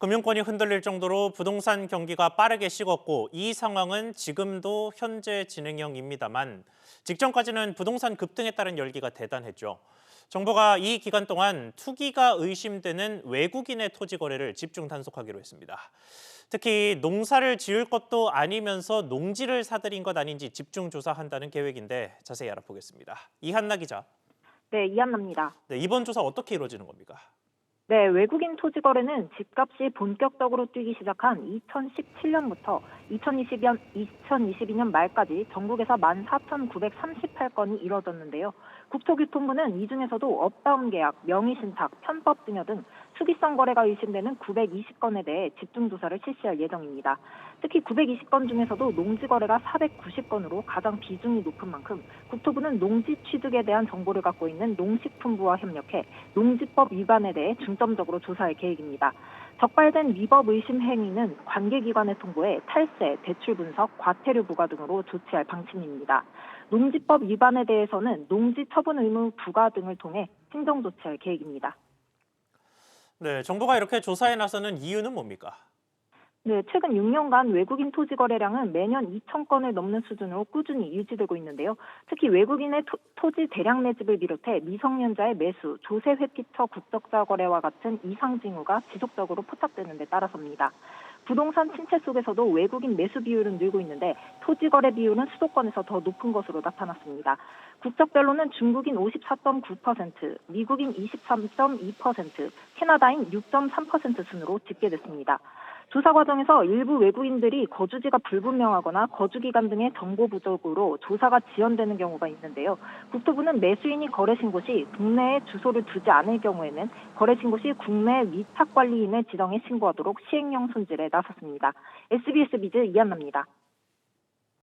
금융권이 흔들릴 정도로 부동산 경기가 빠르게 식었고 이 상황은 지금도 현재 진행형입니다만 직전까지는 부동산 급등에 따른 열기가 대단했죠. 정부가 이 기간 동안 투기가 의심되는 외국인의 토지 거래를 집중 단속하기로 했습니다. 특히 농사를 지을 것도 아니면서 농지를 사들인 것 아닌지 집중 조사한다는 계획인데 자세히 알아보겠습니다. 이한나 기자. 네, 이한나입니다. 네, 이번 조사 어떻게 이루어지는 겁니까? 네, 외국인 토지 거래는 집값이 본격적으로 뛰기 시작한 2017년부터 2022년 말까지 전국에서 14,938건이 이뤄졌는데요. 국토교통부는 이 중에서도 업다운 계약, 명의신탁, 편법 증여 등 수기성 거래가 의심되는 920건에 대해 집중조사를 실시할 예정입니다. 특히 920건 중에서도 농지 거래가 490건으로 가장 비중이 높은 만큼 국토부는 농지 취득에 대한 정보를 갖고 있는 농식품부와 협력해 농지법 위반에 대해 중점적으로 조사할 계획입니다. 적발된 위법 의심 행위는 관계기관에 통보해 탈세, 대출 분석, 과태료 부과 등으로 조치할 방침입니다. 농지법 위반에 대해서는 농지 처분 의무 부과 등을 통해 행정 조치할 계획입니다. 네, 정부가 이렇게 조사에 나서는 이유는 뭡니까? 네, 최근 6년간 외국인 토지 거래량은 매년 2,000건을 넘는 수준으로 꾸준히 유지되고 있는데요. 특히 외국인의 토지 대량 매집을 비롯해 미성년자의 매수, 조세 회피처 국적자 거래와 같은 이상 징후가 지속적으로 포착되는 데 따라서입니다. 부동산 침체 속에서도 외국인 매수 비율은 늘고 있는데 토지 거래 비율은 수도권에서 더 높은 것으로 나타났습니다. 국적별로는 중국인 54.9%, 미국인 23.2%, 캐나다인 6.3% 순으로 집계됐습니다. 조사 과정에서 일부 외국인들이 거주지가 불분명하거나 거주기간 등의 정보 부족으로 조사가 지연되는 경우가 있는데요. 국토부는 매수인이 거래 신고 시 국내에 주소를 두지 않을 경우에는 거래 신고 시 국내 위탁관리인을 지정해 신고하도록 시행령 손질에 나섰습니다. SBS 비즈 이한나입니다.